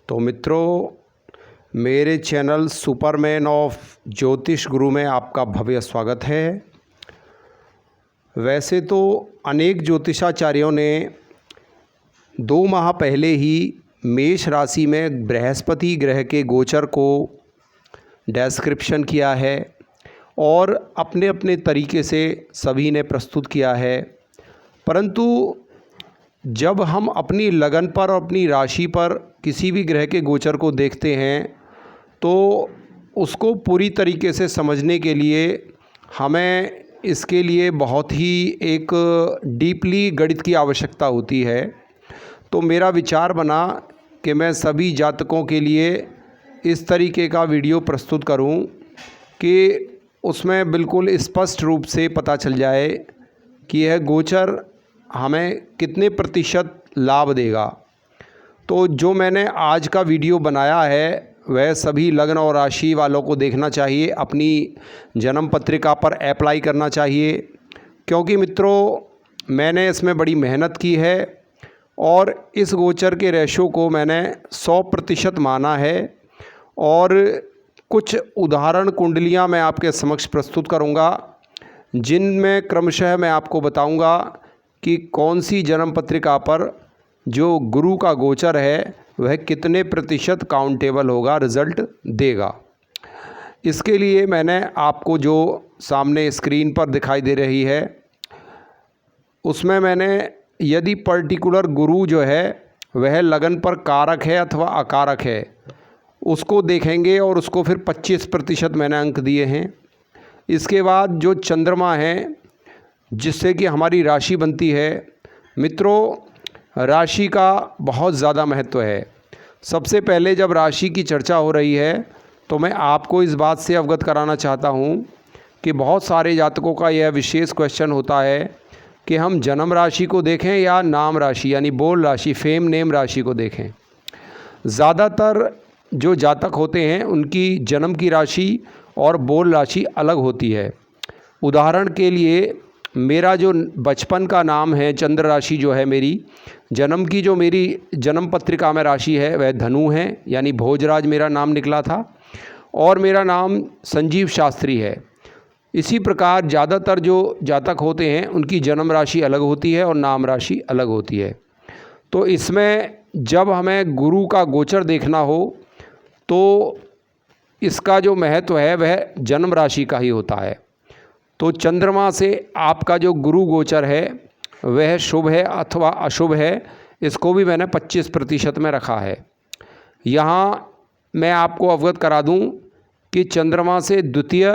तो मित्रों, मेरे चैनल सुपरमैन ऑफ ज्योतिष गुरु में आपका भव्य स्वागत है। वैसे तो अनेक ज्योतिषाचार्यों ने 2 माह पहले ही मेष राशि में बृहस्पति ग्रह के गोचर को डिस्क्रिप्शन किया है और अपने अपने तरीके से सभी ने प्रस्तुत किया है। परंतु जब हम अपनी लगन पर और अपनी राशि पर किसी भी ग्रह के गोचर को देखते हैं तो उसको पूरी तरीके से समझने के लिए हमें इसके लिए बहुत ही एक डीपली गणित की आवश्यकता होती है। तो मेरा विचार बना कि मैं सभी जातकों के लिए इस तरीके का वीडियो प्रस्तुत करूं कि उसमें बिल्कुल स्पष्ट रूप से पता चल जाए कि यह गोचर हमें कितने प्रतिशत लाभ देगा। तो जो मैंने आज का वीडियो बनाया है वह सभी लग्न और राशि वालों को देखना चाहिए, अपनी जन्म पत्रिका पर अप्लाई करना चाहिए, क्योंकि मित्रों मैंने इसमें बड़ी मेहनत की है और इस गोचर के रेशो को मैंने 100% माना है। और कुछ उदाहरण कुंडलियां मैं आपके समक्ष प्रस्तुत करूंगा, जिनमें क्रमशः मैं आपको बताऊंगा कि कौन सी जन्म पत्रिका पर जो गुरु का गोचर है वह कितने प्रतिशत काउंटेबल होगा, रिज़ल्ट देगा। इसके लिए मैंने आपको जो सामने स्क्रीन पर दिखाई दे रही है उसमें मैंने यदि पर्टिकुलर गुरु जो है वह लगन पर कारक है अथवा अकारक है उसको देखेंगे और उसको फिर 25% मैंने अंक दिए हैं। इसके बाद जो चंद्रमा है जिससे कि हमारी राशि बनती है, मित्रों राशि का बहुत ज़्यादा महत्व है। सबसे पहले जब राशि की चर्चा हो रही है तो मैं आपको इस बात से अवगत कराना चाहता हूँ कि बहुत सारे जातकों का यह विशेष क्वेश्चन होता है कि हम जन्म राशि को देखें या नाम राशि यानी बोल राशि, फेम नेम राशि को देखें। ज़्यादातर जो जातक होते हैं उनकी जन्म की राशि और बोल राशि अलग होती है। उदाहरण के लिए मेरा जो बचपन का नाम है, चंद्र राशि जो है मेरी जन्म की, जो मेरी जन्म पत्रिका में राशि है वह धनु है, यानी भोजराज मेरा नाम निकला था और मेरा नाम संजीव शास्त्री है। इसी प्रकार ज़्यादातर जो जातक होते हैं उनकी जन्म राशि अलग होती है और नाम राशि अलग होती है। तो इसमें जब हमें गुरु का गोचर देखना हो तो इसका जो महत्व है वह जन्म राशि का ही होता है। तो चंद्रमा से आपका जो गुरु गोचर है वह शुभ है अथवा अशुभ है, इसको भी मैंने 25% में रखा है। यहाँ मैं आपको अवगत करा दूं कि चंद्रमा से द्वितीय,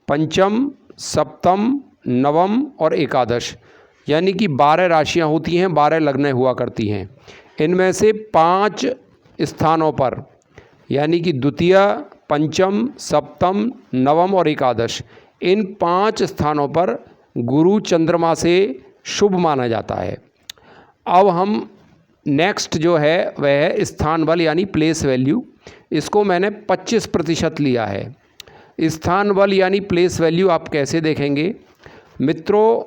पंचम, सप्तम, नवम और एकादश यानी कि 12 राशियाँ होती हैं, 12 लग्नें हुआ करती हैं। इनमें से 5 स्थानों पर यानी कि द्वितीय, पंचम, सप्तम, नवम और एकादश, इन 5 स्थानों पर गुरु चंद्रमा से शुभ माना जाता है। अब हम नेक्स्ट जो है वह है स्थान बल यानी प्लेस वैल्यू। इसको मैंने 25% लिया है। स्थान बल यानी प्लेस वैल्यू आप कैसे देखेंगे मित्रों?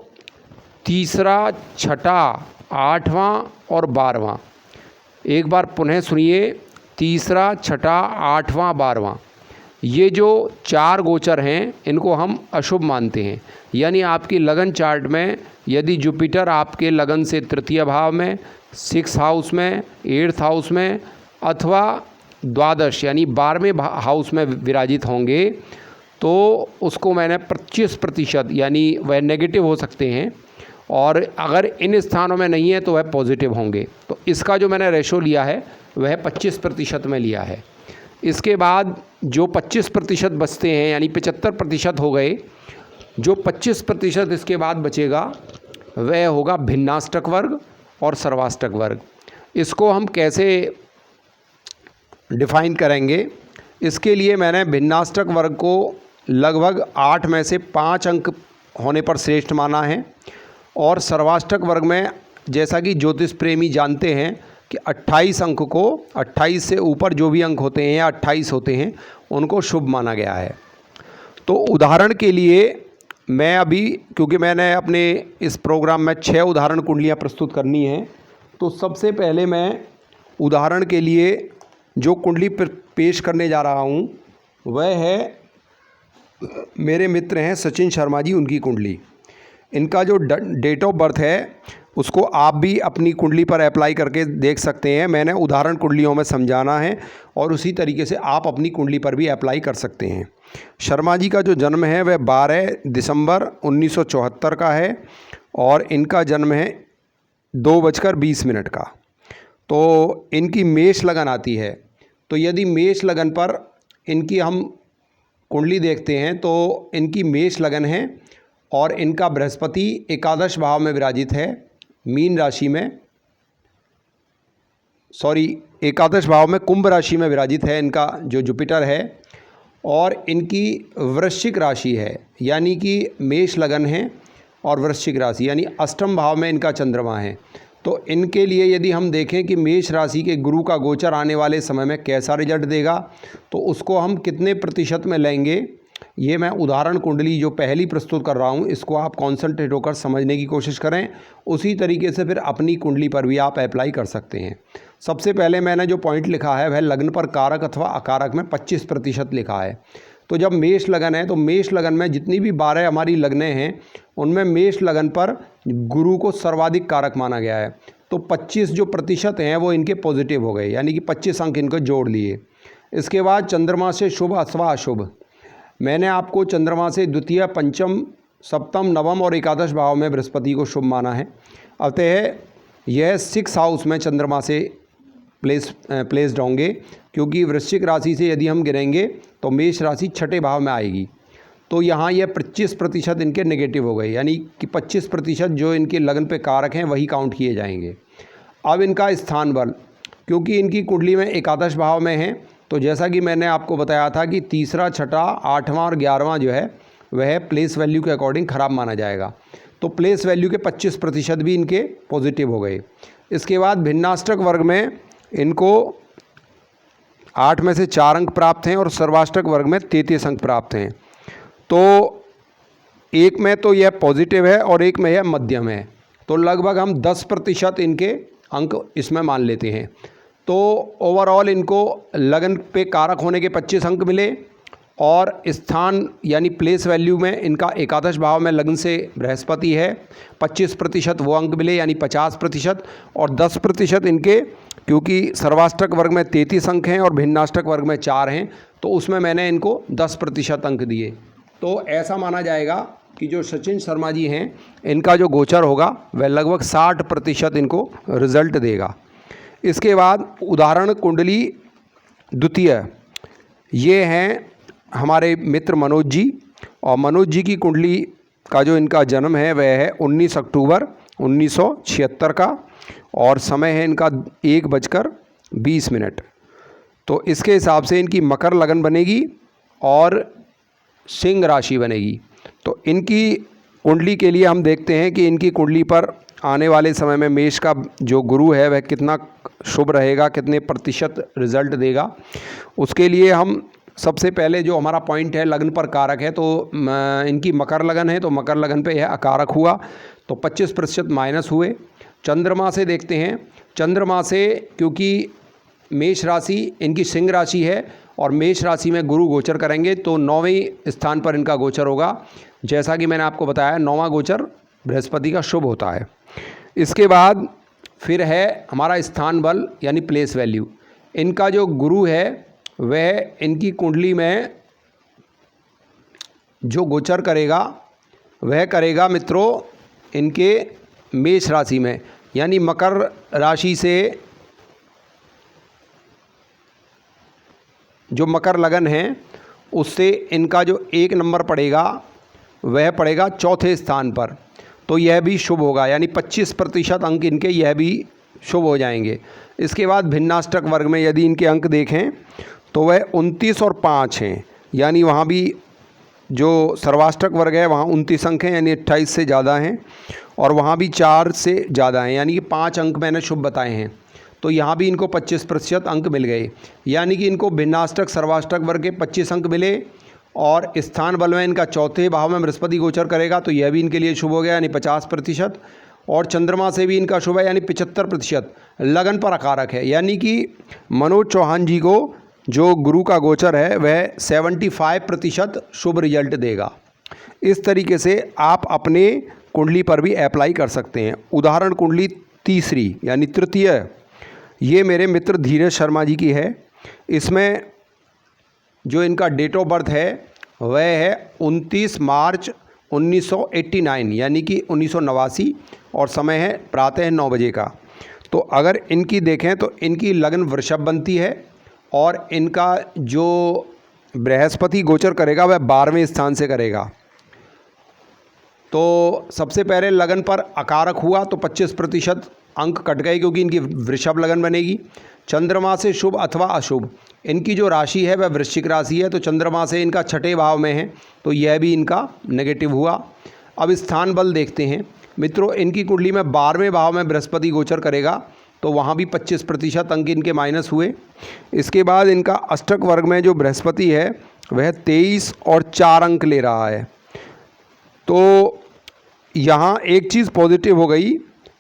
तीसरा, छठा, 8वां और 12वां, एक बार पुनः सुनिए, तीसरा, छठा, 8वां, 12वां, ये जो 4 गोचर हैं इनको हम अशुभ मानते हैं। यानी आपकी लगन चार्ट में यदि जुपिटर आपके लगन से तृतीय भाव में, 6th हाउस में, 8th हाउस में अथवा द्वादश यानी 12वें हाउस में विराजित होंगे तो उसको मैंने 25% यानी वह नेगेटिव हो सकते हैं, और अगर इन स्थानों में नहीं है तो वह पॉजिटिव होंगे। तो इसका जो मैंने रेशो लिया है वह 25% में लिया है। इसके बाद जो 25% बचते हैं यानी 75% हो गए, जो 25% इसके बाद बचेगा वह होगा भिन्नाष्टक वर्ग और सर्वाष्टक वर्ग। इसको हम कैसे डिफाइन करेंगे? इसके लिए मैंने भिन्नाष्टक वर्ग को लगभग 8 में से 5 अंक होने पर श्रेष्ठ माना है, और सर्वाष्टक वर्ग में जैसा कि ज्योतिष प्रेमी जानते हैं कि 28 अंक को, 28 से ऊपर जो भी अंक होते हैं या 28 होते हैं उनको शुभ माना गया है। तो उदाहरण के लिए मैं अभी, क्योंकि मैंने अपने इस प्रोग्राम में 6 उदाहरण कुंडलियाँ प्रस्तुत करनी हैं, तो सबसे पहले मैं उदाहरण के लिए जो कुंडली पेश करने जा रहा हूँ वह है, मेरे मित्र हैं सचिन शर्मा जी, उनकी कुंडली। इनका जो डेट ऑफ बर्थ है उसको आप भी अपनी कुंडली पर अप्लाई करके देख सकते हैं। मैंने उदाहरण कुंडलियों में समझाना है और उसी तरीके से आप अपनी कुंडली पर भी अप्लाई कर सकते हैं। शर्मा जी का जो जन्म है वह 12 दिसंबर 1974 का है और इनका जन्म है 2:20 का। तो इनकी मेष लगन आती है। तो यदि मेष लगन पर इनकी हम कुंडली देखते हैं तो इनकी मेष लगन है और इनका बृहस्पति एकादश भाव में विराजित है, मीन राशि में, एकादश भाव में कुंभ राशि में विराजित है इनका जो जुपिटर है, और इनकी वृश्चिक राशि है, यानी कि मेष लगन है और वृश्चिक राशि यानी अष्टम भाव में इनका चंद्रमा है। तो इनके लिए यदि हम देखें कि मेष राशि के गुरु का गोचर आने वाले समय में कैसा रिजल्ट देगा, तो उसको हम कितने प्रतिशत में लेंगे, ये मैं उदाहरण कुंडली जो पहली प्रस्तुत कर रहा हूँ इसको आप कॉन्संट्रेट होकर समझने की कोशिश करें। उसी तरीके से फिर अपनी कुंडली पर भी आप अप्लाई कर सकते हैं। सबसे पहले मैंने जो पॉइंट लिखा है वह लग्न पर कारक अथवा अकारक में 25% लिखा है। तो जब मेष लगन है तो मेष लगन में जितनी भी 12 हमारी लगनें हैं उनमें मेष लगन पर गुरु को सर्वाधिक कारक माना गया है। तो 25 जो प्रतिशत हैं वो इनके पॉजिटिव हो गए, यानी कि 25 अंक इनको जोड़ लिए। इसके बाद चंद्रमा से शुभ अथवा अशुभ, मैंने आपको चंद्रमा से द्वितीय, पंचम, सप्तम, नवम और एकादश भाव में बृहस्पति को शुभ माना है। अतः यह 6 हाउस में चंद्रमा से प्लेस्ड होंगे, क्योंकि वृश्चिक राशि से यदि हम गिरेंगे तो मेष राशि 6ठे भाव में आएगी। तो यहाँ यह 25% इनके नेगेटिव हो गए, यानी कि 25% जो इनके लगन पे कारक हैं वही काउंट किए जाएंगे। अब इनका स्थान बल, क्योंकि इनकी कुंडली में एकादश भाव में है, तो जैसा कि मैंने आपको बताया था कि तीसरा, छठा, 8वां और 11वां जो है वह प्लेस वैल्यू के अकॉर्डिंग ख़राब माना जाएगा। तो प्लेस वैल्यू के 25% भी इनके पॉजिटिव हो गए। इसके बाद भिन्नाष्टक वर्ग में इनको 8 में से 4 अंक प्राप्त हैं और सर्वाष्टक वर्ग में 33 अंक प्राप्त हैं। तो एक में तो यह पॉजिटिव है और एक में यह मध्यम है, तो लगभग हम 10% इनके अंक इसमें मान लेते हैं। तो ओवरऑल इनको लगन पे कारक होने के 25 अंक मिले और स्थान यानी प्लेस वैल्यू में इनका एकादश भाव में लगन से बृहस्पति है, 25% वो अंक मिले यानी 50%, और 10% इनके, क्योंकि सर्वाष्टक वर्ग में 33 अंक हैं और भिन्नाष्टक वर्ग में 4 हैं, तो उसमें मैंने इनको 10% अंक दिए। तो ऐसा माना जाएगा कि जो सचिन शर्मा जी हैं इनका जो गोचर होगा वह लगभग 60% इनको रिजल्ट देगा। इसके बाद उदाहरण कुंडली द्वितीय, ये हैं हमारे मित्र मनोज जी, और मनोज जी की कुंडली का जो इनका जन्म है वह है 19 अक्टूबर 1976 का, और समय है इनका 1:20। तो इसके हिसाब से इनकी मकर लगन बनेगी और सिंह राशि बनेगी। तो इनकी कुंडली के लिए हम देखते हैं कि इनकी कुंडली पर आने वाले समय में मेष का जो गुरु है वह कितना शुभ रहेगा, कितने प्रतिशत रिजल्ट देगा। उसके लिए हम सबसे पहले जो हमारा पॉइंट है लग्न पर कारक है, तो इनकी मकर लगन है, तो मकर लगन पे यह अकारक हुआ, तो 25% माइनस हुए। चंद्रमा से देखते हैं, चंद्रमा से क्योंकि मेष राशि इनकी सिंह राशि है और मेष राशि में गुरु गोचर करेंगे, तो 9वें स्थान पर इनका गोचर होगा। जैसा कि मैंने आपको बताया 9वां गोचर बृहस्पति का शुभ होता है। इसके बाद फिर है हमारा स्थान बल यानी प्लेस वैल्यू। इनका जो गुरु है वह इनकी कुंडली में जो गोचर करेगा वह करेगा मित्रों इनके मेष राशि में, यानी मकर राशि से जो मकर लगन है उससे इनका जो 1 नंबर पड़ेगा वह पड़ेगा 4थे स्थान पर, तो यह भी शुभ होगा, यानी 25% अंक इनके यह भी शुभ हो जाएंगे। इसके बाद भिन्नाष्टक वर्ग में यदि इनके अंक देखें तो वह 29 और 5 हैं, यानी वहाँ भी जो सर्वाष्टक वर्ग है वहाँ 29 अंक हैं, यानी 28 से ज़्यादा हैं, और वहाँ भी 4 से ज़्यादा हैं, यानी कि 5 अंक मैंने शुभ बताए हैं। तो यहाँ भी इनको 25% अंक मिल गए, यानी कि इनको भिन्नाष्टक सर्वाष्टक वर्ग के 25 अंक मिले, और स्थान बल में इनका 4थे भाव में बृहस्पति गोचर करेगा, तो यह भी इनके लिए शुभ हो गया, यानी 50%। और चंद्रमा से भी इनका शुभ है, यानी 75%। लगन पर अकारक है, यानी कि मनोज चौहान जी को जो गुरु का गोचर है वह 75% शुभ रिजल्ट देगा। इस तरीके से आप अपने कुंडली पर भी अप्लाई कर सकते हैं। उदाहरण कुंडली तीसरी यानी तृतीय, ये मेरे मित्र धीरज शर्मा जी की है। इसमें जो इनका डेट ऑफ बर्थ है वह है 29 मार्च 1989 यानी कि 1989 और समय है प्रातः 9 बजे का। तो अगर इनकी देखें तो इनकी लगन वृषभ बनती है और इनका जो बृहस्पति गोचर करेगा वह 12वें स्थान से करेगा। तो सबसे पहले लगन पर अकारक हुआ तो 25% अंक कट गए क्योंकि इनकी वृषभ लगन बनेगी। चंद्रमा से शुभ अथवा अशुभ, इनकी जो राशि है वह वृश्चिक राशि है, तो चंद्रमा से इनका छठे भाव में है, तो यह भी इनका नेगेटिव हुआ। अब स्थान बल देखते हैं मित्रों, इनकी कुंडली में 12वें भाव में बृहस्पति गोचर करेगा तो वहाँ भी 25% अंक इनके माइनस हुए। इसके बाद इनका अष्टक वर्ग में जो बृहस्पति है वह 23 और 4 अंक ले रहा है। तो यहाँ एक चीज़ पॉजिटिव हो गई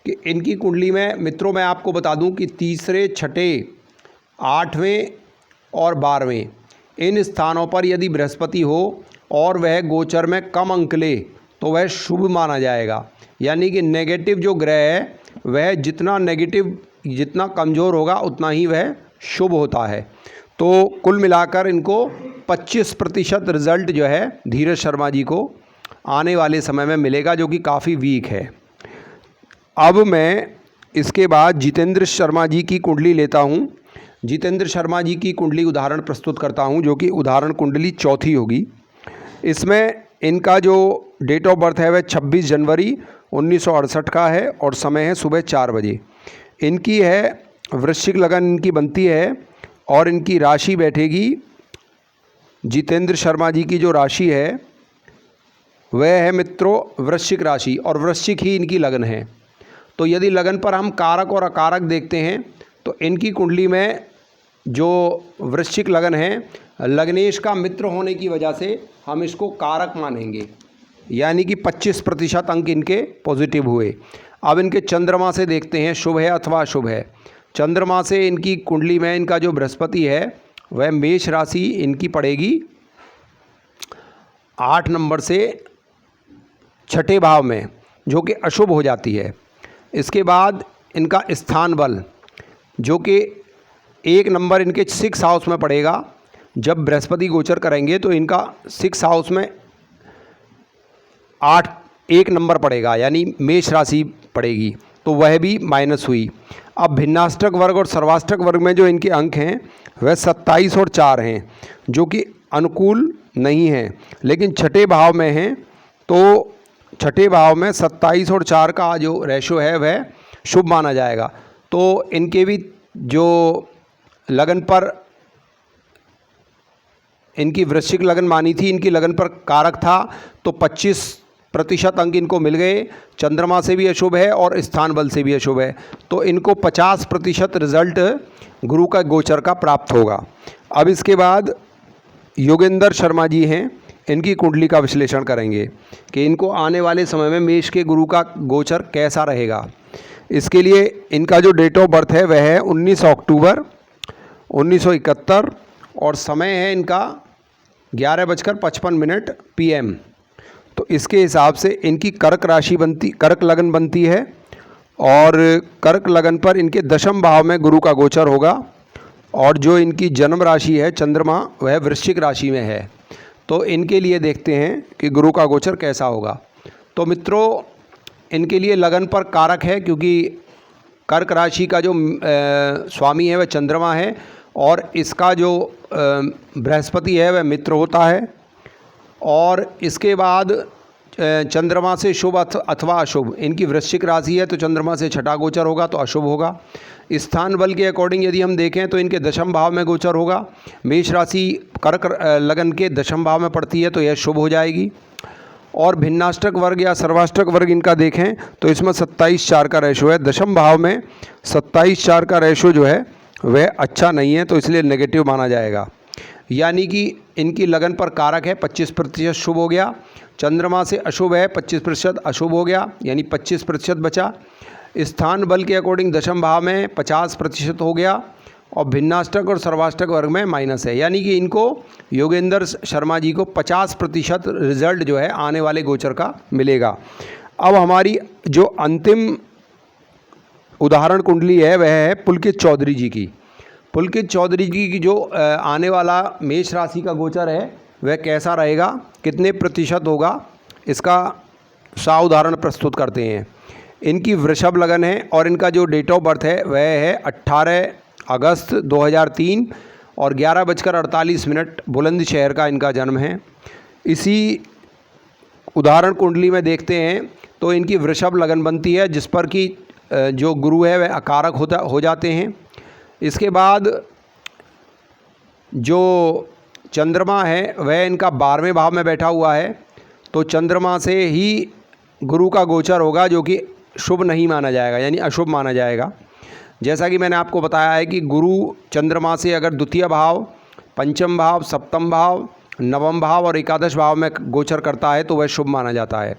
कि इनकी कुंडली में मित्रों मैं आपको बता दूं कि तीसरे, छठे, 8वें और 12वें इन स्थानों पर यदि बृहस्पति हो और वह गोचर में कम अंक ले तो वह शुभ माना जाएगा। यानी कि नेगेटिव जो ग्रह है वह जितना कमज़ोर होगा उतना ही वह शुभ होता है। तो कुल मिलाकर इनको 25% रिज़ल्ट जो है धीरज शर्मा जी को आने वाले समय में मिलेगा, जो कि काफ़ी वीक है। अब मैं इसके बाद जितेंद्र शर्मा जी की कुंडली लेता हूँ। जितेंद्र शर्मा जी की कुंडली उदाहरण प्रस्तुत करता हूँ, जो कि उदाहरण कुंडली चौथी होगी। इसमें इनका जो डेट ऑफ बर्थ है वह 26 जनवरी 1968 का है और समय है सुबह 4 बजे। इनकी है वृश्चिक लगन इनकी बनती है और इनकी राशि बैठेगी, जितेंद्र शर्मा जी की जो राशि है वह है मित्रों वृश्चिक राशि और वृश्चिक ही इनकी लगन है। तो यदि लगन पर हम कारक और अकारक देखते हैं तो इनकी कुंडली में जो वृश्चिक लगन है, लग्नेश का मित्र होने की वजह से हम इसको कारक मानेंगे, यानी कि 25% अंक इनके पॉजिटिव हुए। अब इनके चंद्रमा से देखते हैं शुभ है अथवा अशुभ है। चंद्रमा से इनकी कुंडली में इनका जो बृहस्पति है वह मेष राशि इनकी पड़ेगी 8 नंबर से छठे भाव में, जो कि अशुभ हो जाती है। इसके बाद इनका स्थान बल जो कि 1 नंबर इनके 6 हाउस में पड़ेगा। जब बृहस्पति गोचर करेंगे तो इनका 6 हाउस में 1 नंबर पड़ेगा, यानी मेष राशि पड़ेगी, तो वह भी माइनस हुई। अब भिन्नाष्टक वर्ग और सर्वाष्टक वर्ग में जो इनके अंक हैं वह 27 और 4 हैं, जो कि अनुकूल नहीं हैं, लेकिन छठे भाव में हैं। तो छठे भाव में 27 और 4 का जो रेशो है वह शुभ माना जाएगा। तो इनके भी जो लगन पर इनकी वृश्चिक लगन मानी थी, इनकी लगन पर कारक था, तो 25% अंक इनको मिल गए। चंद्रमा से भी अशुभ है और स्थान बल से भी अशुभ है, तो इनको 50% रिजल्ट गुरु का गोचर का प्राप्त होगा। अब इसके बाद योगेंद्र शर्मा जी हैं, इनकी कुंडली का विश्लेषण करेंगे कि इनको आने वाले समय में मेष के गुरु का गोचर कैसा रहेगा। इसके लिए इनका जो डेट ऑफ बर्थ है वह है 19 अक्टूबर 1971 और समय है इनका 11:55 PM। तो इसके हिसाब से इनकी कर्क लगन बनती है और कर्क लगन पर इनके दशम भाव में गुरु का गोचर होगा और जो इनकी जन्म राशि है चंद्रमा वह वृश्चिक राशि में है। तो इनके लिए देखते हैं कि गुरु का गोचर कैसा होगा। तो मित्रों इनके लिए लगन पर कारक है क्योंकि कर्क राशि का जो स्वामी है वह चंद्रमा है और इसका जो बृहस्पति है वह मित्र होता है। और इसके बाद चंद्रमा से शुभ अथवा अशुभ, इनकी वृश्चिक राशि है तो चंद्रमा से छठा गोचर होगा तो अशुभ होगा। स्थान बल के अकॉर्डिंग यदि हम देखें तो इनके दशम भाव में गोचर होगा। मेष राशि कर्क लगन के दशम भाव में पड़ती है तो यह शुभ हो जाएगी। और भिन्नाष्टक वर्ग या सर्वाष्टक वर्ग इनका देखें तो इसमें 27-4 का रेशो है। दशम भाव में 27-4 का रेशो जो है वह अच्छा नहीं है, तो इसलिए नेगेटिव माना जाएगा। यानी कि इनकी लगन पर कारक है, 25% शुभ हो गया। चंद्रमा से अशुभ है 25% अशुभ हो गया, यानी 25% बचा। स्थान बल के अकॉर्डिंग दशम भाव में 50% हो गया और भिन्नाष्टक और सर्वाष्टक वर्ग में माइनस है, यानी कि इनको योगेंद्र शर्मा जी को 50% रिजल्ट जो है आने वाले गोचर का मिलेगा। अब हमारी जो अंतिम उदाहरण कुंडली है वह है पुलकित चौधरी जी की। पुलकित चौधरी जी की जो आने वाला मेष राशि का गोचर है वह कैसा रहेगा, कितने प्रतिशत होगा, इसका उदाहरण प्रस्तुत करते हैं। इनकी वृषभ लगन है और इनका जो डेट ऑफ बर्थ है वह है 18 अगस्त 2003 और 11:48 बुलंदशहर का इनका जन्म है। इसी उदाहरण कुंडली में देखते हैं तो इनकी वृषभ लगन बनती है, जिस पर कि जो गुरु है वह अकारक हो जाते हैं। इसके बाद जो चंद्रमा है वह इनका 12वें भाव में बैठा हुआ है, तो चंद्रमा से ही गुरु का गोचर होगा, जो कि शुभ नहीं माना जाएगा, यानी अशुभ माना जाएगा। जैसा कि मैंने आपको बताया है कि गुरु चंद्रमा से अगर द्वितीय भाव, पंचम भाव, सप्तम भाव, नवम भाव और एकादश भाव में गोचर करता है तो वह शुभ माना जाता है।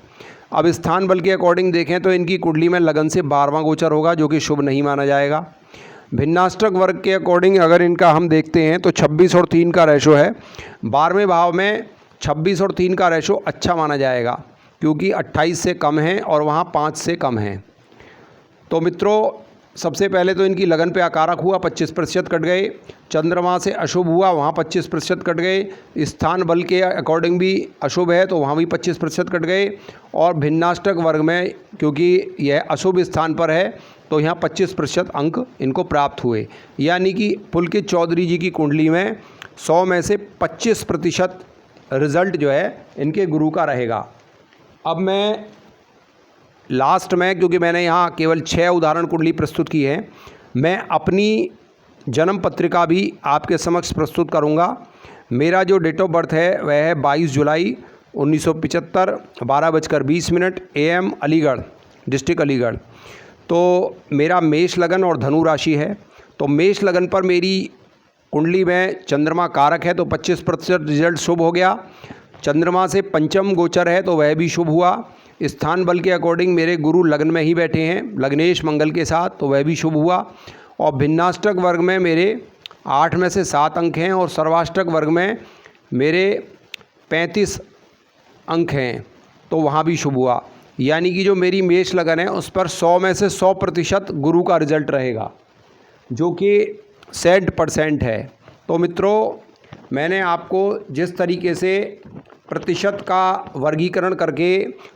अब स्थान बल के अकॉर्डिंग देखें तो इनकी कुंडली में लगन से 12वां गोचर होगा, जो कि शुभ नहीं माना जाएगा। भिन्नाष्टक वर्ग के अकॉर्डिंग अगर इनका हम देखते हैं तो 26 और 3 का रेशो है। 12वें भाव में 26 और 3 का रेशो अच्छा माना जाएगा, क्योंकि 28 से कम है और वहाँ 5 से कम है। तो मित्रों, सबसे पहले तो इनकी लगन पे अकारक हुआ, 25% कट गए। चंद्रमा से अशुभ हुआ, वहाँ 25% कट गए। स्थान बल के अकॉर्डिंग भी अशुभ है तो वहाँ भी 25% कट गए। और भिन्नाष्टक वर्ग में क्योंकि यह अशुभ स्थान पर है तो यहाँ 25% अंक इनको प्राप्त हुए, यानी कि पुलकित चौधरी जी की कुंडली में 100 में से 25% रिजल्ट जो है इनके गुरु का रहेगा। अब मैं लास्ट में, क्योंकि मैंने यहाँ केवल 6 उदाहरण कुंडली प्रस्तुत की है, मैं अपनी जन्म पत्रिका भी आपके समक्ष प्रस्तुत करूँगा। मेरा जो डेट ऑफ बर्थ है वह है 22 जुलाई 1975 12:20 AM अलीगढ़, डिस्ट्रिक्ट अलीगढ़। तो मेरा मेष लगन और धनु राशि है। तो मेष लगन पर मेरी कुंडली में चंद्रमा कारक है तो 25% रिजल्ट शुभ हो गया। चंद्रमा से पंचम गोचर है तो वह भी शुभ हुआ। स्थान बल के अकॉर्डिंग मेरे गुरु लग्न में ही बैठे हैं लग्नेश मंगल के साथ, तो वह भी शुभ हुआ। और भिन्नाष्टक वर्ग में मेरे 8 में से 7 अंक हैं और सर्वाष्टक वर्ग में मेरे 35 अंक हैं, तो वहाँ भी शुभ हुआ। यानी कि जो मेरी मेष लगन है उस पर 100 में से 100% गुरु का रिजल्ट रहेगा, जो कि 100% है। तो मित्रों, मैंने आपको जिस तरीके से प्रतिशत का वर्गीकरण करके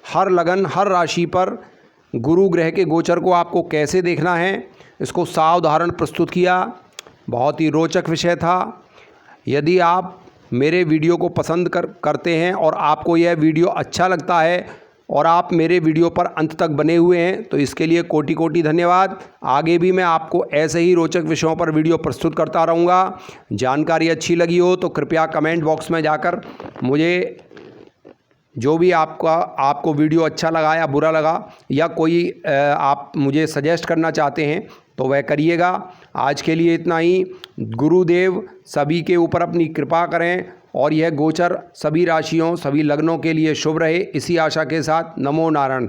हर लगन, हर राशि पर गुरु ग्रह के गोचर को आपको कैसे देखना है, इसको सावधारण प्रस्तुत किया। बहुत ही रोचक विषय था। यदि आप मेरे वीडियो को पसंद करते हैं और आपको यह वीडियो अच्छा लगता है और आप मेरे वीडियो पर अंत तक बने हुए हैं, तो इसके लिए कोटि कोटि धन्यवाद। आगे भी मैं आपको ऐसे ही रोचक विषयों पर वीडियो प्रस्तुत करता रहूँगा। जानकारी अच्छी लगी हो तो कृपया कमेंट बॉक्स में जाकर मुझे जो भी आपको वीडियो अच्छा लगा या बुरा लगा या कोई आप मुझे सजेस्ट करना चाहते हैं तो वह करिएगा। आज के लिए इतना ही। गुरुदेव सभी के ऊपर अपनी कृपा करें और यह गोचर सभी राशियों, सभी लग्नों के लिए शुभ रहे, इसी आशा के साथ नमो नारायण।